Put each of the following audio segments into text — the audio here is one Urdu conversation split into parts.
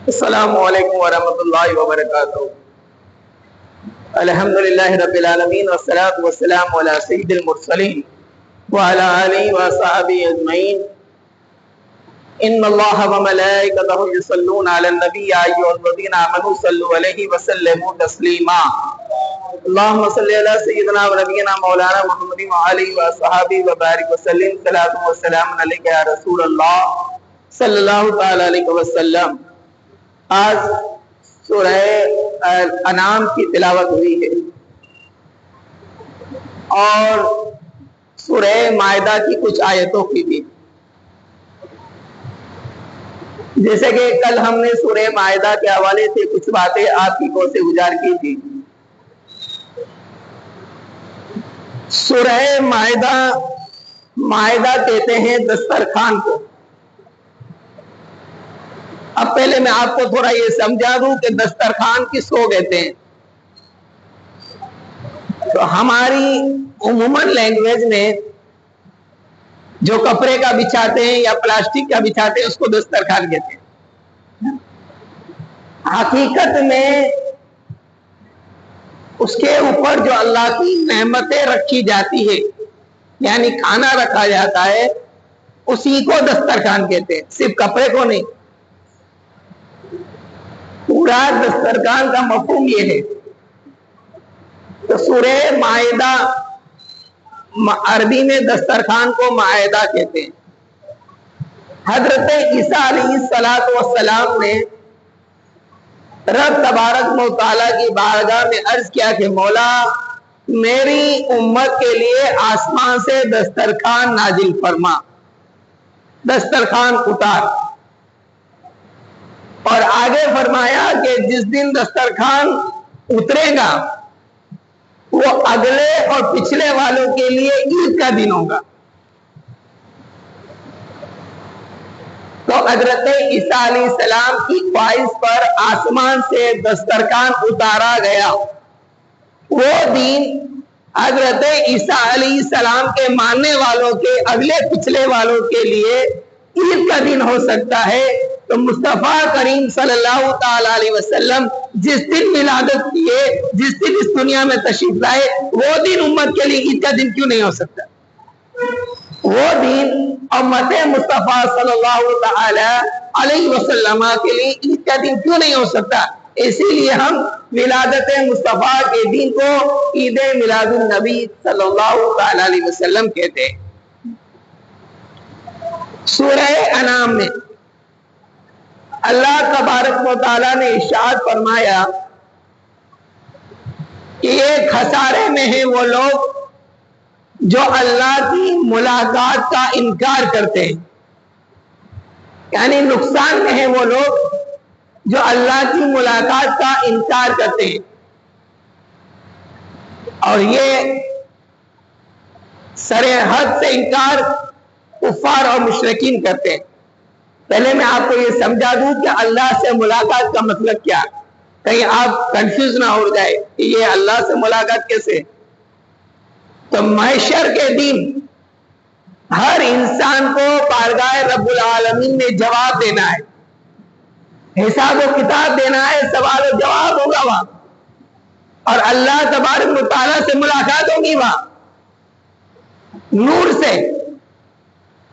السلام علیکم ورحمۃ اللہ وبرکاتہ۔ الحمدللہ رب العالمین والصلاة والسلام علی سید المرسلین وعلی آلہ وصحبہ اجمعین۔ ان اللہ وملائکتہ یصلون علی النبی یا ایھا الذین آمنوا صلوا علیہ وسلموا تسلیما۔ اللہم صلی علی سیدنا و نبینا مولانا محمد وعلی وصحبہ وبارک وسلم۔ صلاۃ و سلام علیک یا رسول اللہ صلی اللہ تعالی علیہ وسلم۔ آج سورہ انعام کی تلاوت ہوئی ہے اور سورہ مائدہ کی کچھ آیتوں کی بھی، جیسے کہ کل ہم نے سورہ مائدہ کے حوالے سے کچھ باتیں آپ کی گوش سے گزار کی تھی۔ سورہ مائدہ کہتے ہیں دسترخوان کو۔ اب پہلے میں آپ کو تھوڑا یہ سمجھا دوں کہ دسترخوان کس کو کہتے ہیں۔ تو ہماری عموماً لینگویج میں جو کپڑے کا بچھاتے ہیں یا پلاسٹک کا بچھاتے ہیں اس کو دسترخوان کہتے ہیں۔ حقیقت میں اس کے اوپر جو اللہ کی نعمتیں رکھی جاتی ہے، یعنی کھانا رکھا جاتا ہے، اسی کو دسترخوان کہتے ہیں، صرف کپڑے کو نہیں۔ پورا دسترخوان کا مفہوم یہ ہے۔ تو سورہ مائدہ عربی میں دسترخوان کو مائدہ کہتے ہیں۔ حضرت عیسیٰ علیہ السلام نے رب تبارک و تعالیٰ کی بارگاہ میں عرض کیا کہ مولا میری امت کے لیے آسمان سے دسترخوان نازل فرما، دسترخوان اتار۔ اور آگے فرمایا کہ جس دن دسترخوان اترے گا وہ اگلے اور پچھلے والوں کے لیے عید کا دن ہوگا۔ تو حضرت عیسیٰ علیہ السلام کی خواہش پر آسمان سے دسترخوان اتارا گیا۔ وہ دن حضرت عیسیٰ علیہ السلام کے ماننے والوں کے اگلے پچھلے والوں کے لیے عید کا دن ہو سکتا ہے۔ تو مصطفیٰ کریم صلی اللہ تعالی علیہ وسلم جس دن ولادت کیے، جس دن اس دنیا میں تشریف لائے، وہ دن امت کے لیے عید کا دن کیوں نہیں ہو سکتا؟ وہ دن امت مصطفیٰ صلی اللہ تعالی علیہ وسلم کے لیے عید کا دن کیوں نہیں ہو سکتا؟ اسی لیے ہم ولادت مصطفیٰ کے دن کو عید میلاد النبی صلی اللہ تعالی علیہ وسلم کہتے ہیں۔ سورہ انعام میں اللہ تبارک و تعالیٰ نے ارشاد فرمایا کہ یہ خسارے میں ہیں وہ لوگ جو اللہ کی ملاقات کا انکار کرتے ہیں، یعنی نقصان میں ہیں وہ لوگ جو اللہ کی ملاقات کا انکار کرتے ہیں۔ اور یہ سرحد سے انکار کفار اور مشرکین کرتے ہیں۔ پہلے میں آپ کو یہ سمجھا دوں کہ اللہ سے ملاقات کا مطلب کیا، کہیں آپ کنفیوز نہ ہو جائے کہ یہ اللہ سے ملاقات کیسے۔ تو محشر کے دن ہر انسان کو بارگاہ رب العالمین میں جواب دینا ہے، حساب و کتاب دینا ہے، سوال و جواب ہوگا وہاں، اور اللہ تبارک و تعالیٰ سے ملاقات ہوگی وہاں نور سے۔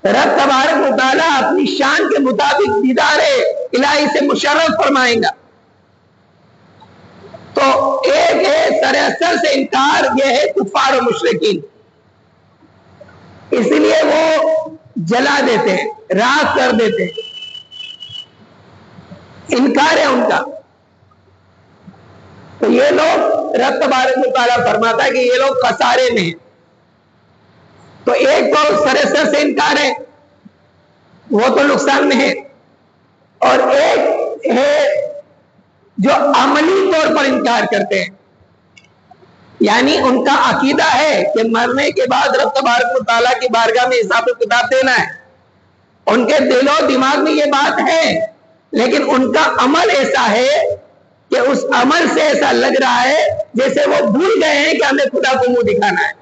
رب تبارک و تعالیٰ اپنی شان کے مطابق دیدار الہی سے مشرف فرمائیں گا۔ تو ایک ہے سراسر سے انکار، یہ ہے کفار و مشرکین، اس لیے وہ جلا دیتے ہیں، راکھ کر دیتے ہیں، انکار ہے ان کا۔ تو یہ لوگ رب تبارک و تعالیٰ فرماتا ہے کہ یہ لوگ خسارے میں ہیں۔ تو ایک تو سراسر سے انکار ہے، وہ تو نقصان میں ہے، اور ایک ہے جو عملی طور پر انکار کرتے ہیں، یعنی ان کا عقیدہ ہے کہ مرنے کے بعد رب تبارک و تعالیٰ کی بارگاہ میں حساب و کتاب دینا ہے، ان کے دل و دماغ میں یہ بات ہے، لیکن ان کا عمل ایسا ہے کہ اس عمل سے ایسا لگ رہا ہے جیسے وہ بھول گئے ہیں کہ ہمیں خدا کو منہ دکھانا ہے،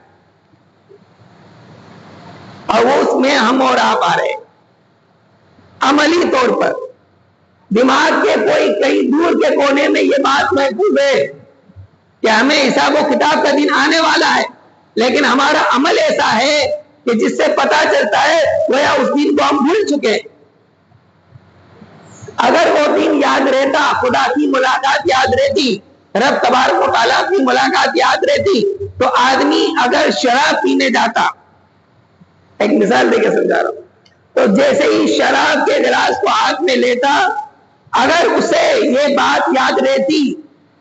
اور وہ اس میں ہم اور آپ آ رہے ہیں عملی طور پر۔ دماغ کے کوئی کہیں دور کے کونے میں یہ بات محفوظ ہے کہ ہمیں حساب و کتاب کا دن آنے والا ہے، لیکن ہمارا عمل ایسا ہے کہ جس سے پتا چلتا ہے گویا اس دن کو ہم بھول چکے۔ اگر وہ دن یاد رہتا، خدا کی ملاقات یاد رہتی، رب تبارک و تعالیٰ کی ملاقات یاد رہتی، تو آدمی اگر شراب پینے جاتا، ایک مثال دے کے سمجھا رہا ہوں، تو جیسے ہی شراب کے گلاس کو ہاتھ میں لیتا، اگر اسے یہ بات یاد رہتی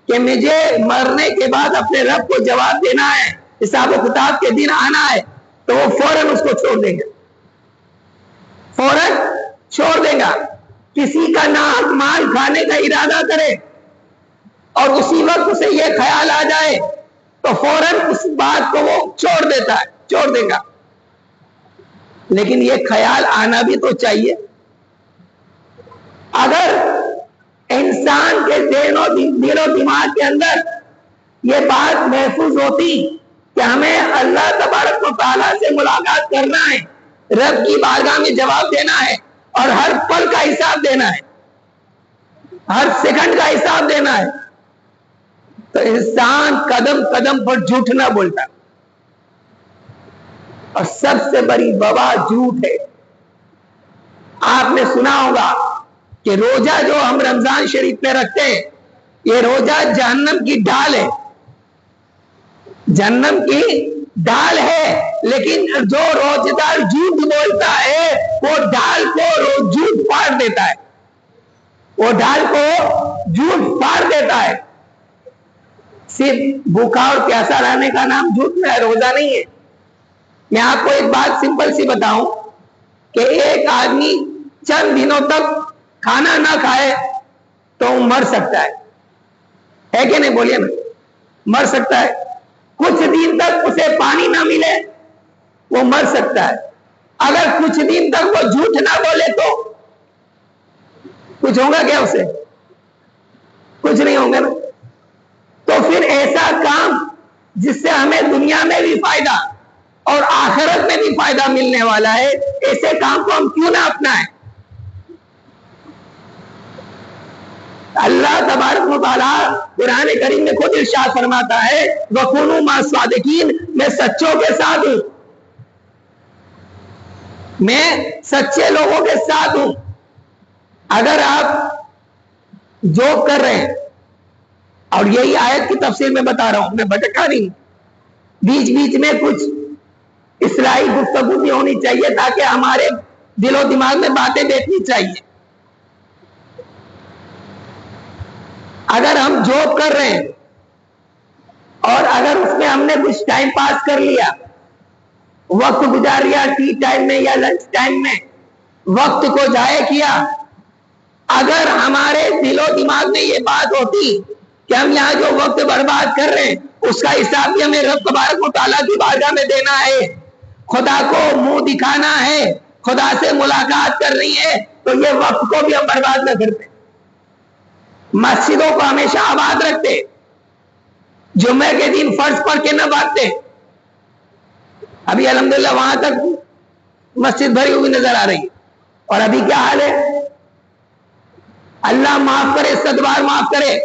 کہ مجھے مرنے کے بعد اپنے رب کو جواب دینا ہے، حساب و کتاب کے دن آنا ہے، تو وہ فوراً اس کو چھوڑ دیں گے، فوراً چھوڑ دے گا۔ کسی کا ناحق مال کھانے کا ارادہ کرے اور اسی وقت اسے یہ خیال آ جائے تو فوراً اس بات کو وہ چھوڑ دیتا ہے، چھوڑ دے گا۔ لیکن یہ خیال آنا بھی تو چاہیے۔ اگر انسان کے دل و دماغ کے اندر یہ بات محفوظ ہوتی کہ ہمیں اللہ تبارک و تعالیٰ سے ملاقات کرنا ہے، رب کی بارگاہ میں جواب دینا ہے اور ہر پل کا حساب دینا ہے، ہر سیکنڈ کا حساب دینا ہے، تو انسان قدم قدم پر جھوٹ نہ بولتا۔ اور سب سے بڑی وبا جھوٹ ہے۔ آپ نے سنا ہوگا کہ روزہ جو ہم رمضان شریف میں رکھتے ہیں، یہ روزہ جہنم کی ڈھال ہے، جہنم کی ڈھال ہے، لیکن جو روزہ دار جھوٹ بولتا ہے وہ ڈھال کو جھوٹ پاڑ دیتا ہے، وہ ڈھال کو جھوٹ پاڑ دیتا ہے۔ صرف بھوکا اور پیاسا رہنے کا نام جھوٹ میں ہے، روزہ نہیں ہے۔ میں آپ کو ایک بات سمپل سی بتاؤں کہ ایک آدمی چند دنوں تک کھانا نہ کھائے تو مر سکتا ہے کہ نہیں؟ بولیے نا، مر سکتا ہے۔ کچھ دن تک اسے پانی نہ ملے وہ مر سکتا ہے۔ اگر کچھ دن تک وہ جھوٹ نہ بولے تو کچھ ہوگا کیا؟ اسے کچھ نہیں ہوگا نا۔ تو پھر ایسا کام جس سے ہمیں دنیا میں بھی فائدہ اور آخرت میں بھی فائدہ ملنے والا ہے، ایسے کام کو ہم کیوں نہ اپنائیں؟ اللہ تبارک و تعالیٰ قرآن کریم میں خود ارشاد فرماتا ہے وَكُونُوا مَعَ الصَّادِقِينَ، میں سچوں کے ساتھ ہوں، میں سچے لوگوں کے ساتھ ہوں۔ اگر آپ جاب کر رہے ہیں، اور یہی آیت کی تفسیر میں بتا رہا ہوں، میں بھٹکا نہیں، بیچ بیچ میں کچھ اصلاحی گفتگو بھی ہونی چاہیے تاکہ ہمارے دل و دماغ میں باتیں بیٹھنی چاہیے۔ اگر ہم جاب کر رہے ہیں اور اگر اس میں ہم نے کچھ ٹائم پاس کر لیا، وقت گزار لیا، ٹی ٹائم میں یا لنچ ٹائم میں وقت کو ضائع کیا، اگر ہمارے دل و دماغ میں یہ بات ہوتی کہ ہم یہاں جو وقت برباد کر رہے ہیں اس کا حساب بھی ہمیں رب تبارک و تعالیٰ کی بارگاہ میں دینا ہے، خدا کو منہ دکھانا ہے، خدا سے ملاقات کرنی ہے، تو یہ وقت کو بھی ہم برباد نہ کرتے، مسجدوں کو ہمیشہ آباد رکھتے، جمعے کے دن فرض پڑھ کے نہ بھاگتے۔ ابھی الحمدللہ وہاں تک مسجد بھری ہوئی نظر آ رہی ہے، اور ابھی کیا حال ہے؟ اللہ معاف کرے، صدبار معاف کرے،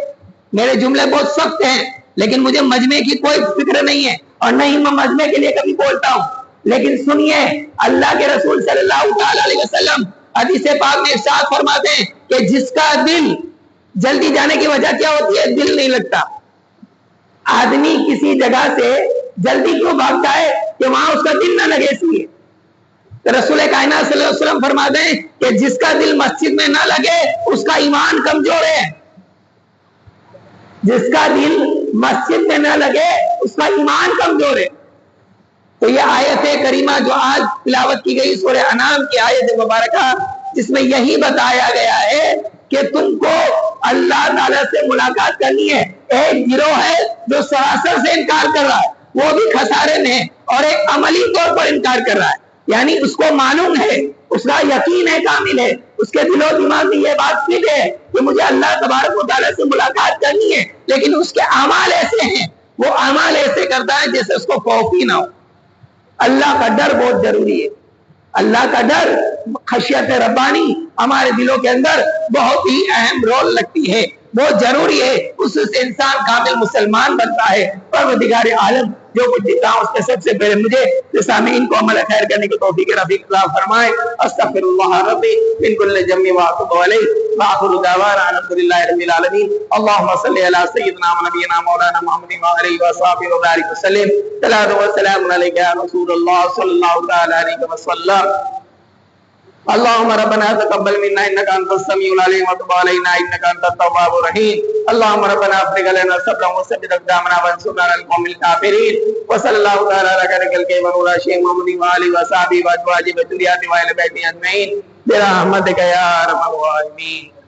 میرے جملے بہت سخت ہیں، لیکن مجھے مجمع کی کوئی فکر نہیں ہے اور نہ ہی میں مجمع کے لیے کبھی بولتا ہوں۔ لیکن سنیے، اللہ کے رسول صلی اللہ علیہ وسلم حدیث پاک میں ارشاد فرماتے ہیں کہ جس کا دل، جلدی جانے کی وجہ کیا ہوتی ہے؟ دل نہیں لگتا۔ آدمی کسی جگہ سے جلدی کیوں بھاگتا ہے؟ کہ وہاں اس کا دل نہ لگے، اس لیے رسول کائنات صلی اللہ علیہ وسلم فرماتے ہیں کہ جس کا دل مسجد میں نہ لگے اس کا ایمان کمزور ہے، جس کا دل مسجد میں نہ لگے اس کا ایمان کمزور ہے۔ تو یہ آیت کریمہ جو آج تلاوت کی گئی سورہ انعام کی آیت مبارکہ، جس میں یہی بتایا گیا ہے کہ تم کو اللہ تعالیٰ سے ملاقات کرنی ہے۔ ایک گروہ ہے جو سراسر سے انکار کر رہا ہے، وہ بھی خسارے میں ہے، اور ایک عملی طور پر انکار کر رہا ہے، یعنی اس کو معلوم ہے، اس کا یقین ہے، کامل ہے، اس کے دل و دماغ میں یہ بات فٹ ہے کہ مجھے اللہ تبارک و تعالیٰ سے ملاقات کرنی ہے، لیکن اس کے اعمال ایسے ہیں، وہ اعمال ایسے کرتا ہے جیسے اس کو خوف ہی نہ ہو۔ اللہ کا ڈر بہت ضروری ہے، اللہ کا ڈر، خشیت ربانی ہمارے دلوں کے اندر بہت ہی اہم رول لگتی ہے، بہت ضروری ہے، اس سے انسان کامل مسلمان بنتا ہے۔ پروردگار عالم جو کچھ دیتا ہوں اس کے سب سے پہلے مجھے سامعین کو عمل خیر کرنے کی توفیق رفیق عطا فرمائے۔ استغفر اللہ ربی من کل ذنب واتوب الیہ، وآخر دعوانا الحمدللہ رب العالمین۔ اللهم صل علی سیدنا و نبینا مولانا محمد وعلى آلہ وصحبہ وبارک وسلم۔ صلاۃ و سلام علیک یا رسول اللہ صلی اللہ تعالی علیہ وسلم۔ اللهم ربنا تقبل منا انك انت السميع العليم وتب علينا انك انت التواب الرحيم. اللهم ربنا افرغ علينا صبرا وثبت اقدامنا وانصرنا على القوم الكافرين. وصلى الله تعالى على خير خلقه مولانا شيخ محمد وعلى اله وصحبه وازواجه وذريته واهل بيته اجمعين برحمتك يا ارحم الراحمين.